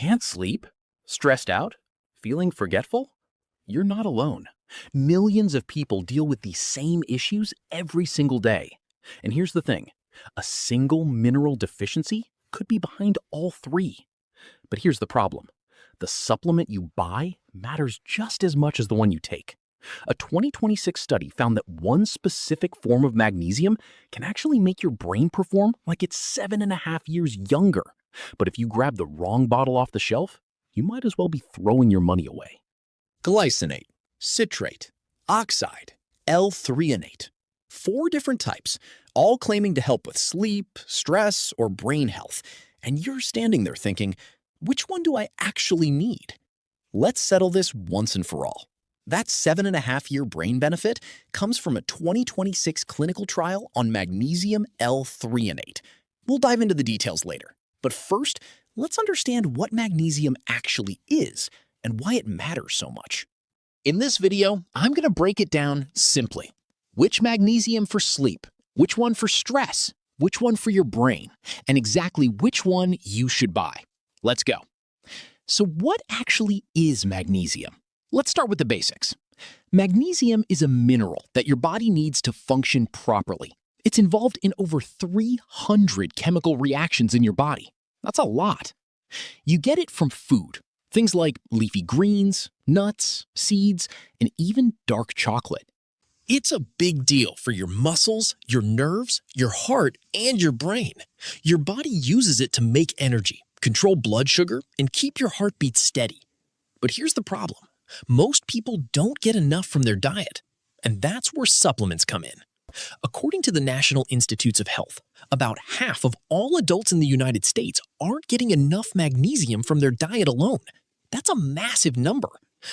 Can't sleep? Stressed out? Feeling forgetful? You're not alone. Millions of people deal with these same issues every single day. And here's the thing, a single mineral deficiency could be behind all three. But here's the problem. The supplement you buy matters just as much as the one you take. A 2026 study found that one specific form of magnesium can actually make your brain perform like it's 7.5 years younger. But if you grab the wrong bottle off the shelf, you might as well be throwing your money away. Glycinate, citrate, oxide, L-Threonate. 4 different types, all claiming to help with sleep, stress, or brain health. And you're standing there thinking, which one do I actually need? Let's settle this once and for all. That 7.5-year brain benefit comes from a 2026 clinical trial on Magnesium L-Threonate. We'll dive into the details later. But first, let's understand what magnesium actually is and why it matters so much. In this video, I'm going to break it down simply. Which magnesium for sleep, which one for stress, which one for your brain, and exactly which one you should buy. Let's go. So what actually is magnesium? Let's start with the basics. Magnesium is a mineral that your body needs to function properly. It's involved in over 300 chemical reactions in your body. That's a lot. You get it from food, things like leafy greens, nuts, seeds, and even dark chocolate. It's a big deal for your muscles, your nerves, your heart, and your brain. Your body uses it to make energy, control blood sugar, and keep your heartbeat steady. But here's the problem. Most people don't get enough from their diet, and that's where supplements come in. According to the National Institutes of Health, about half of all adults in the United States aren't getting enough magnesium from their diet alone. That's a massive number.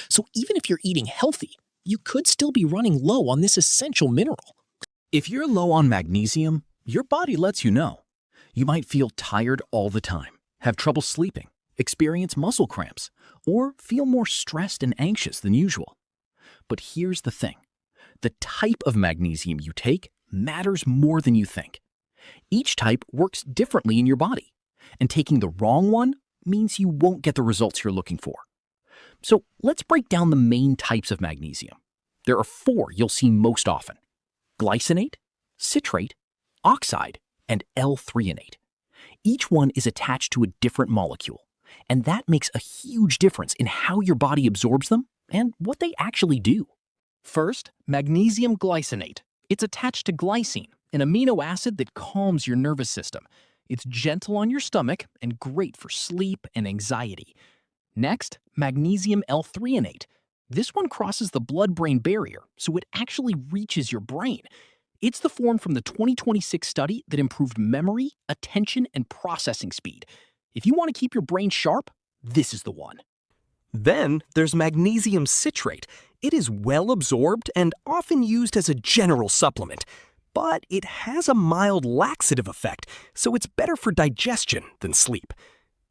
So even if you're eating healthy, you could still be running low on this essential mineral. If you're low on magnesium, your body lets you know. You might feel tired all the time, have trouble sleeping, experience muscle cramps, or feel more stressed and anxious than usual. But here's the thing. The type of magnesium you take matters more than you think. Each type works differently in your body, and taking the wrong one means you won't get the results you're looking for. So let's break down the main types of magnesium. There are 4 you'll see most often: glycinate, citrate, oxide, and L-Threonate. Each one is attached to a different molecule, and that makes a huge difference in how your body absorbs them and what they actually do. First, magnesium glycinate. It's attached to glycine, an amino acid that calms your nervous system. It's gentle on your stomach and great for sleep and anxiety. Next, magnesium L-Threonate. This one crosses the blood-brain barrier, so it actually reaches your brain. It's the form from the 2026 study that improved memory, attention, and processing speed. If you want to keep your brain sharp, this is the one. Then there's magnesium citrate. It is well absorbed and often used as a general supplement, but it has a mild laxative effect, so it's better for digestion than sleep.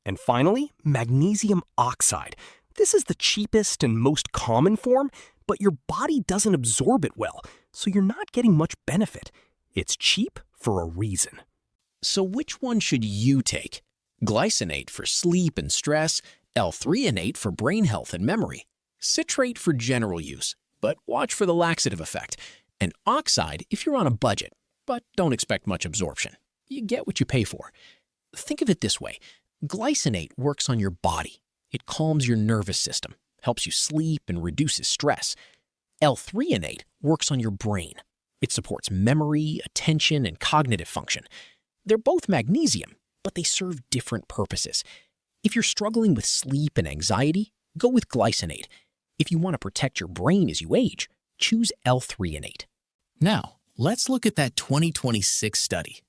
And finally, magnesium oxide. This is the cheapest and most common form, but your body doesn't absorb it well, so you're not getting much benefit. It's cheap for a reason. So which one should you take? Glycinate for sleep and stress, L-Threonate for brain health and memory, citrate for general use, but watch for the laxative effect, and oxide if you're on a budget, but don't expect much absorption. You get what you pay for. Think of it this way. Glycinate works on your body. It calms your nervous system, helps you sleep, and reduces stress. L-Threonate works on your brain. It supports memory, attention, and cognitive function. They're both magnesium, but they serve different purposes. If you're struggling with sleep and anxiety, go with glycinate. If you want to protect your brain as you age, choose L-Threonate. Now, let's look at that 2026 study.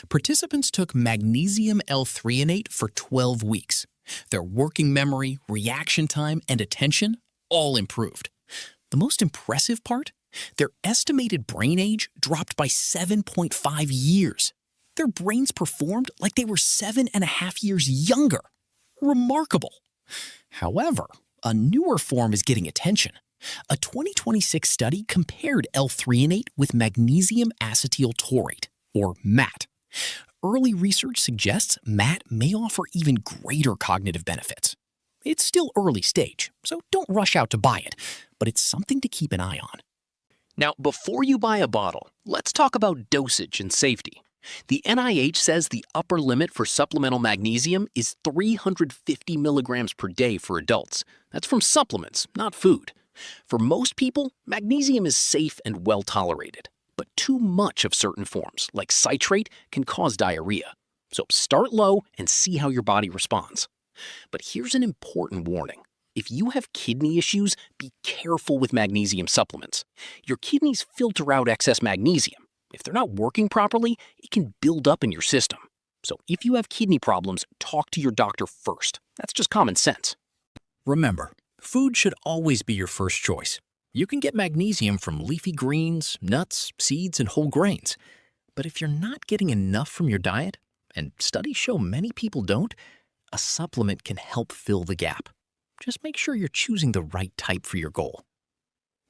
Participants took magnesium L-Threonate for 12 weeks. Their working memory, reaction time, and attention all improved. The most impressive part? Their estimated brain age dropped by 7.5 years. Their brains performed like they were 7.5 years younger. Remarkable. However, a newer form is getting attention. A 2026 study compared L-Threonate with Magnesium-Acetyl-Taurate, or MAT. Early research suggests MAT may offer even greater cognitive benefits. It's still early stage, so don't rush out to buy it, but it's something to keep an eye on. Now, before you buy a bottle, let's talk about dosage and safety. The NIH says the upper limit for supplemental magnesium is 350 milligrams per day for adults. That's from supplements, not food. For most people, magnesium is safe and well tolerated, but too much of certain forms, like citrate, can cause diarrhea. So start low and see how your body responds. But here's an important warning. If you have kidney issues, be careful with magnesium supplements. Your kidneys filter out excess magnesium. If they're not working properly, it can build up in your system. So if you have kidney problems, talk to your doctor first. That's just common sense. Remember, food should always be your first choice. You can get magnesium from leafy greens, nuts, seeds, and whole grains. But if you're not getting enough from your diet, and studies show many people don't, a supplement can help fill the gap. Just make sure you're choosing the right type for your goal.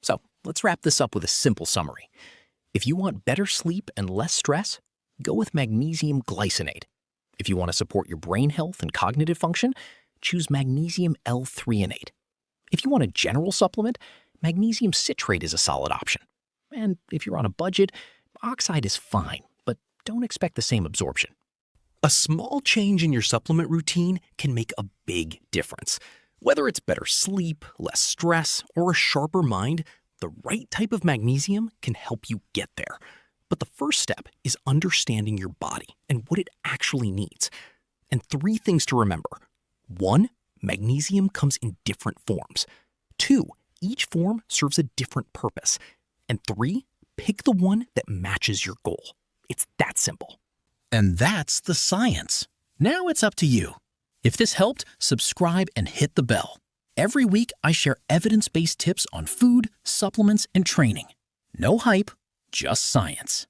So let's wrap this up with a simple summary. If you want better sleep and less stress, go with Magnesium Glycinate. If you want to support your brain health and cognitive function, choose Magnesium L-Threonate. If you want a general supplement, Magnesium citrate is a solid option. And if you're on a budget, oxide is fine, but don't expect the same absorption. A small change in your supplement routine can make a big difference. Whether it's better sleep, less stress, or a sharper mind, the right type of magnesium can help you get there. But the first step is understanding your body and what it actually needs. And 3 things to remember. 1, magnesium comes in different forms. 2, each form serves a different purpose. And 3, pick the one that matches your goal. It's that simple. And that's the science. Now it's up to you. If this helped, subscribe and hit the bell. Every week, I share evidence-based tips on food, supplements, and training. No hype, just science.